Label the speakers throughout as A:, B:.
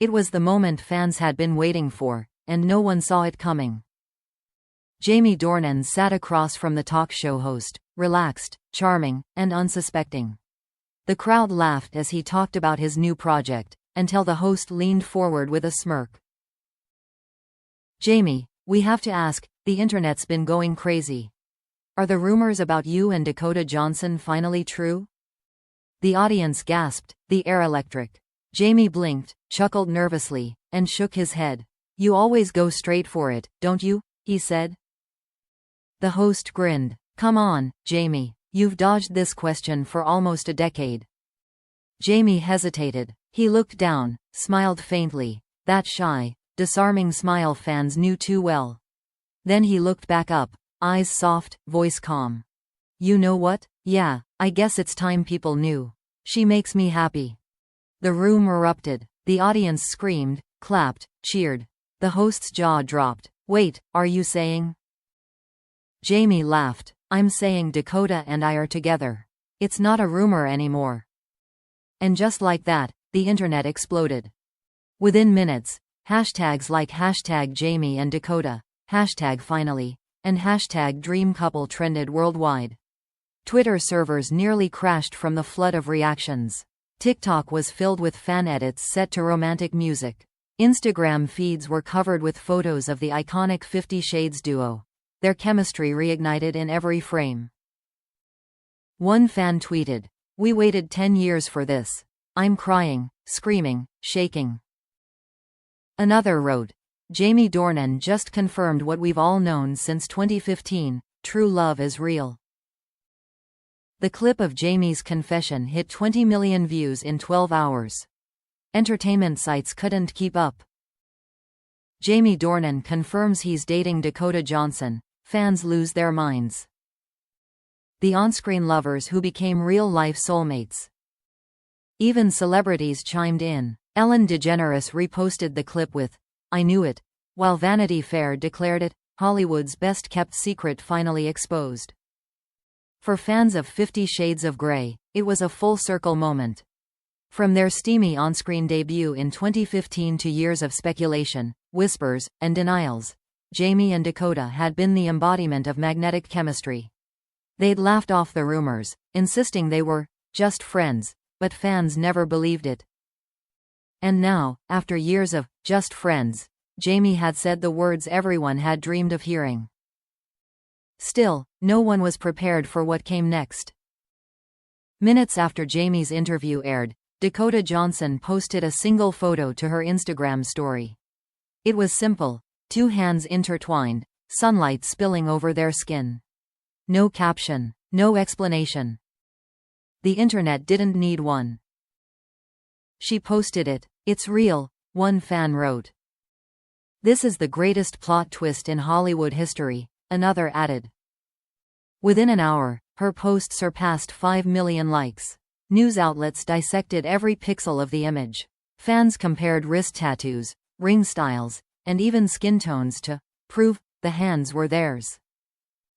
A: It was the moment fans had been waiting for, and no one saw it coming. Jamie Dornan sat across from the talk show host, relaxed, charming, and unsuspecting. The crowd laughed as he talked about his new project, until the host leaned forward with a smirk. "Jamie, we have to ask, the internet's been going crazy. Are the rumors about you and Dakota Johnson finally true?" The audience gasped, the air electric. Jamie blinked, chuckled nervously, and shook his head. "You always go straight for it, don't you?" he said. The host grinned. "Come on, Jamie, you've dodged this question for almost a decade." Jamie hesitated. He looked down, smiled faintly, that shy, disarming smile fans knew too well. Then he looked back up, eyes soft, voice calm. "You know what? Yeah, I guess it's time people knew. She makes me happy." The room erupted. The audience screamed, clapped, cheered. The host's jaw dropped. "Wait, are you saying?" Jamie laughed. "I'm saying Dakota and I are together. It's not a rumor anymore." And just like that, the internet exploded. Within minutes, hashtags like #Jamie and Dakota, #finally, and #dreamcouple trended worldwide. Twitter servers nearly crashed from the flood of reactions. TikTok was filled with fan edits set to romantic music. Instagram feeds were covered with photos of the iconic 50 Shades duo. Their chemistry reignited in every frame. One fan tweeted, "We waited 10 years for this. I'm crying, screaming, shaking." Another wrote, "Jamie Dornan just confirmed what we've all known since 2015, true love is real." The clip of Jamie's confession hit 20 million views in 12 hours. Entertainment sites couldn't keep up. Jamie Dornan confirms he's dating Dakota Johnson. Fans lose their minds. The on-screen lovers who became real-life soulmates. Even celebrities chimed in. Ellen DeGeneres reposted the clip with, "I knew it," while Vanity Fair declared it, Hollywood's best-kept secret finally exposed. For fans of 50 Shades of Grey, it was a full-circle moment. From their steamy on-screen debut in 2015 to years of speculation, whispers, and denials, Jamie and Dakota had been the embodiment of magnetic chemistry. They'd laughed off the rumors, insisting they were just friends, but fans never believed it. And now, after years of just friends, Jamie had said the words everyone had dreamed of hearing. Still, no one was prepared for what came next. Minutes after Jamie's interview aired, Dakota Johnson posted a single photo to her Instagram story. It was simple, two hands intertwined, sunlight spilling over their skin. No caption, no explanation. The internet didn't need one. She posted it. "It's real," one fan wrote. "This is the greatest plot twist in Hollywood history," another added. Within an hour, her post surpassed 5 million likes. News outlets dissected every pixel of the image. Fans compared wrist tattoos, ring styles, and even skin tones to prove the hands were theirs.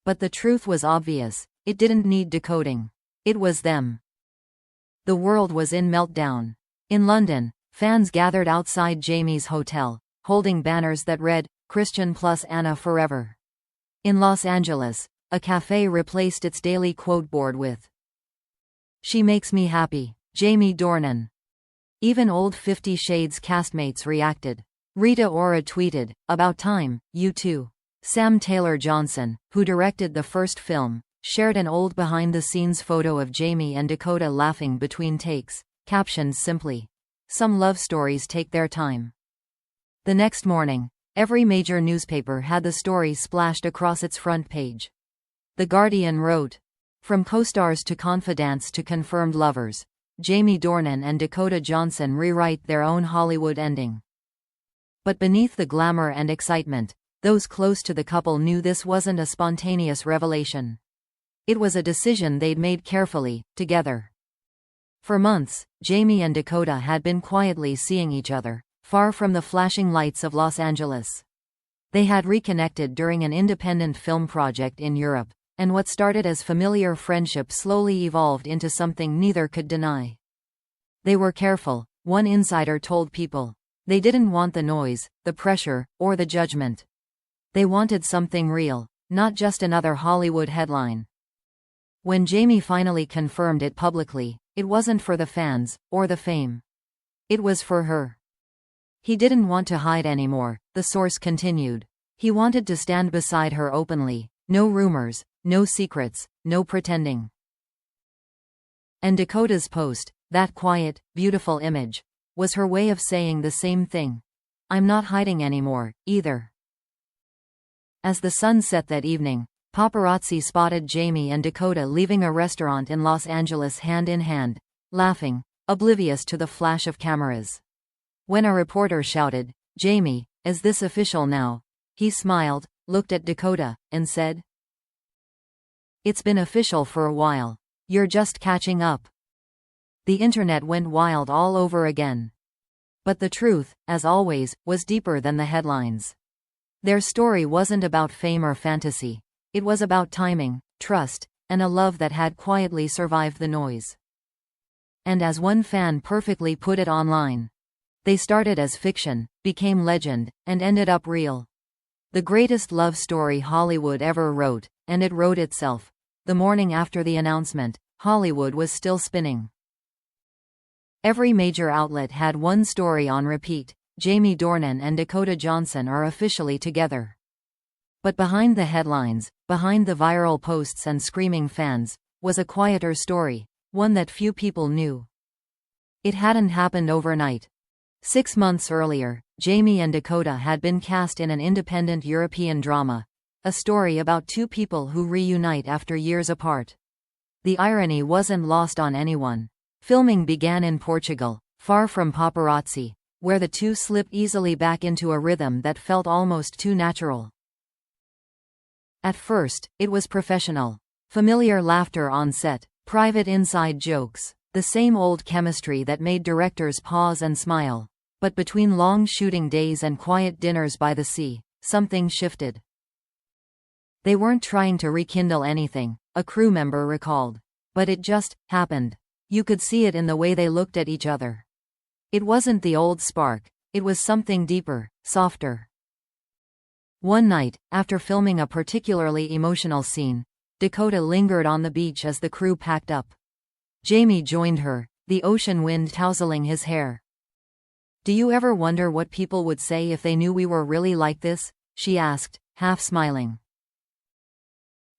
A: But the truth was obvious. It didn't need decoding. It was them. The world was in meltdown. In London, fans gathered outside Jamie's hotel, holding banners that read, "Christian plus Anna forever." In Los Angeles, a cafe replaced its daily quote board with, "She makes me happy, Jamie Dornan." Even old 50 Shades castmates reacted. Rita Ora tweeted, "About time, you too." Sam Taylor Johnson, who directed the first film, shared an old behind-the-scenes photo of Jamie and Dakota laughing between takes, captioned simply, "Some love stories take their time." The next morning, every major newspaper had the story splashed across its front page. The Guardian wrote, "From co-stars to confidantes to confirmed lovers, Jamie Dornan and Dakota Johnson rewrite their own Hollywood ending." But beneath the glamour and excitement, those close to the couple knew this wasn't a spontaneous revelation. It was a decision they'd made carefully, together. For months, Jamie and Dakota had been quietly seeing each other, far from the flashing lights of Los Angeles. They had reconnected during an independent film project in Europe, and what started as familiar friendship slowly evolved into something neither could deny. They were careful, one insider told People. They didn't want the noise, the pressure, or the judgment. They wanted something real, not just another Hollywood headline. When Jamie finally confirmed it publicly, it wasn't for the fans, or the fame. It was for her. He didn't want to hide anymore, the source continued. He wanted to stand beside her openly. No rumors, no secrets, no pretending. And Dakota's post, that quiet, beautiful image, was her way of saying the same thing. I'm not hiding anymore, either. As the sun set that evening, paparazzi spotted Jamie and Dakota leaving a restaurant in Los Angeles hand in hand, laughing, oblivious to the flash of cameras. When a reporter shouted, "Jamie, is this official now?" he smiled, looked at Dakota, and said, "It's been official for a while. You're just catching up." The internet went wild all over again. But the truth, as always, was deeper than the headlines. Their story wasn't about fame or fantasy. It was about timing, trust, and a love that had quietly survived the noise. And as one fan perfectly put it online, they started as fiction, became legend, and ended up real. The greatest love story Hollywood ever wrote, and it wrote itself. The morning after the announcement, Hollywood was still spinning. Every major outlet had one story on repeat: Jamie Dornan and Dakota Johnson are officially together. But behind the headlines, behind the viral posts and screaming fans, was a quieter story, one that few people knew. It hadn't happened overnight. 6 months earlier, Jamie and Dakota had been cast in an independent European drama, a story about two people who reunite after years apart. The irony wasn't lost on anyone. Filming began in Portugal, far from paparazzi, where the two slipped easily back into a rhythm that felt almost too natural. At first, it was professional. Familiar laughter on set, private inside jokes, the same old chemistry that made directors pause and smile. But between long shooting days and quiet dinners by the sea, something shifted. They weren't trying to rekindle anything, a crew member recalled. But it just happened. You could see it in the way they looked at each other. It wasn't the old spark, it was something deeper, softer. One night, after filming a particularly emotional scene, Dakota lingered on the beach as the crew packed up. Jamie joined her, the ocean wind tousling his hair. "Do you ever wonder what people would say if they knew we were really like this?" she asked, half smiling.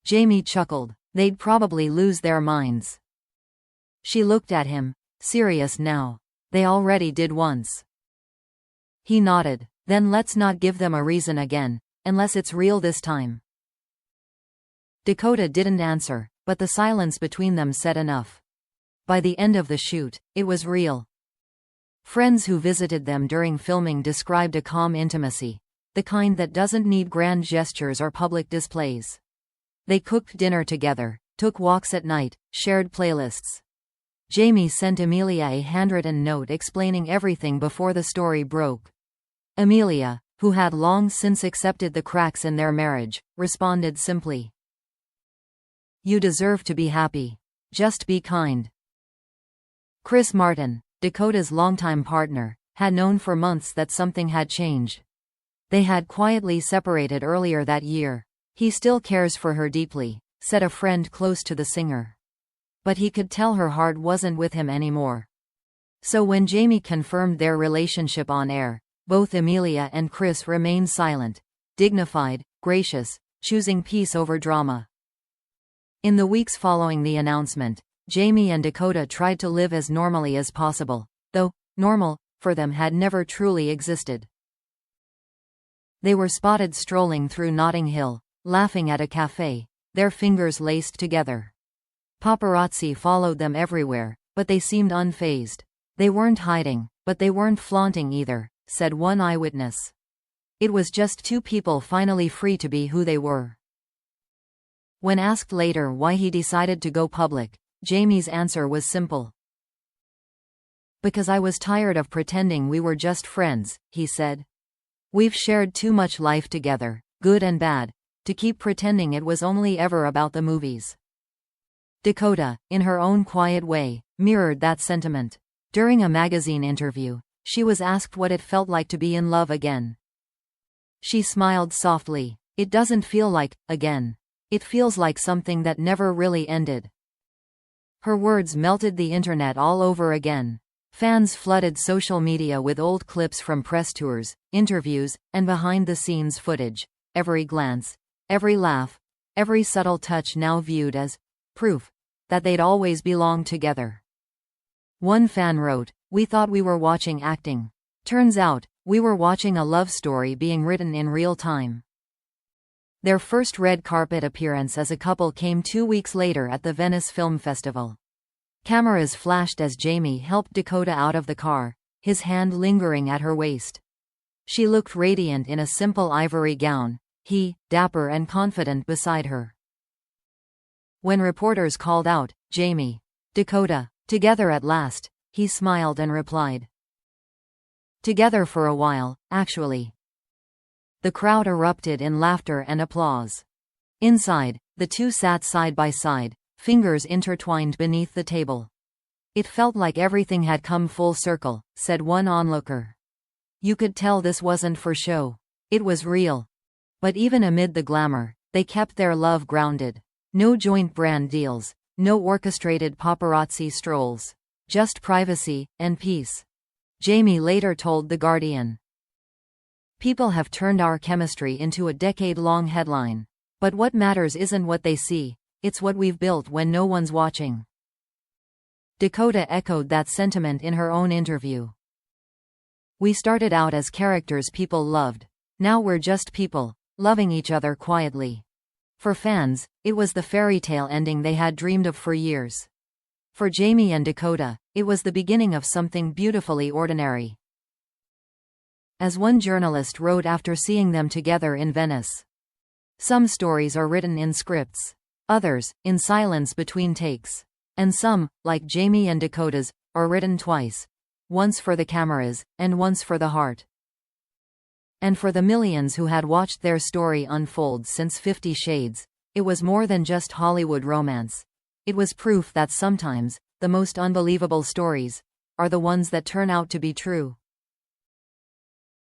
A: Jamie chuckled. "They'd probably lose their minds." She looked at him, serious now. "They already did once." He nodded. "Then let's not give them a reason again, unless it's real this time." Dakota didn't answer, but the silence between them said enough. By the end of the shoot, it was real. Friends who visited them during filming described a calm intimacy, the kind that doesn't need grand gestures or public displays. They cooked dinner together, took walks at night, shared playlists. Jamie sent Amelia a handwritten note explaining everything before the story broke. Amelia, who had long since accepted the cracks in their marriage, responded simply, "You deserve to be happy. Just be kind." Chris Martin, Dakota's longtime partner, had known for months that something had changed. They had quietly separated earlier that year. "He still cares for her deeply," said a friend close to the singer. But he could tell her heart wasn't with him anymore. So when Jamie confirmed their relationship on air, both Amelia and Chris remained silent, dignified, gracious, choosing peace over drama. In the weeks following the announcement, Jamie and Dakota tried to live as normally as possible, though normal, for them, had never truly existed. They were spotted strolling through Notting Hill, laughing at a cafe, their fingers laced together. Paparazzi followed them everywhere, but they seemed unfazed. "They weren't hiding, but they weren't flaunting either," said one eyewitness. "It was just two people finally free to be who they were." When asked later why he decided to go public, Jamie's answer was simple. "Because I was tired of pretending we were just friends," he said. "We've shared too much life together, good and bad, to keep pretending it was only ever about the movies." Dakota, in her own quiet way, mirrored that sentiment. During a magazine interview, She was asked what it felt like to be in love again. She smiled softly. It doesn't feel like again. It feels like something that never really ended. Her words melted the internet all over again. Fans flooded social media with old clips from press tours, interviews, and behind-the-scenes footage. Every glance, every laugh, every subtle touch now viewed as proof that they'd always belonged together. One fan wrote, "We thought we were watching acting. Turns out, we were watching a love story being written in real time." Their first red carpet appearance as a couple came 2 weeks later at the Venice Film Festival. Cameras flashed as Jamie helped Dakota out of the car, his hand lingering at her waist. She looked radiant in a simple ivory gown, he, dapper and confident beside her. When reporters called out, "Jamie, Dakota, together at last," he smiled and replied, "Together for a while, actually." The crowd erupted in laughter and applause. Inside, the two sat side by side, fingers intertwined beneath the table. "It felt like everything had come full circle," said one onlooker. "You could tell this wasn't for show. It was real." But even amid the glamour, they kept their love grounded. No joint brand deals, no orchestrated paparazzi strolls. Just privacy and peace. Jamie later told The Guardian, "People have turned our chemistry into a decade-long headline. But what matters isn't what they see, it's what we've built when no one's watching." Dakota echoed that sentiment in her own interview. "We started out as characters people loved. Now we're just people, loving each other quietly." For fans, it was the fairy tale ending they had dreamed of for years. For Jamie and Dakota, it was the beginning of something beautifully ordinary. As one journalist wrote after seeing them together in Venice, "Some stories are written in scripts. Others, in silence between takes. And some, like Jamie and Dakota's, are written twice. Once for the cameras, and once for the heart." And for the millions who had watched their story unfold since 50 Shades, it was more than just Hollywood romance. It was proof that sometimes, the most unbelievable stories are the ones that turn out to be true.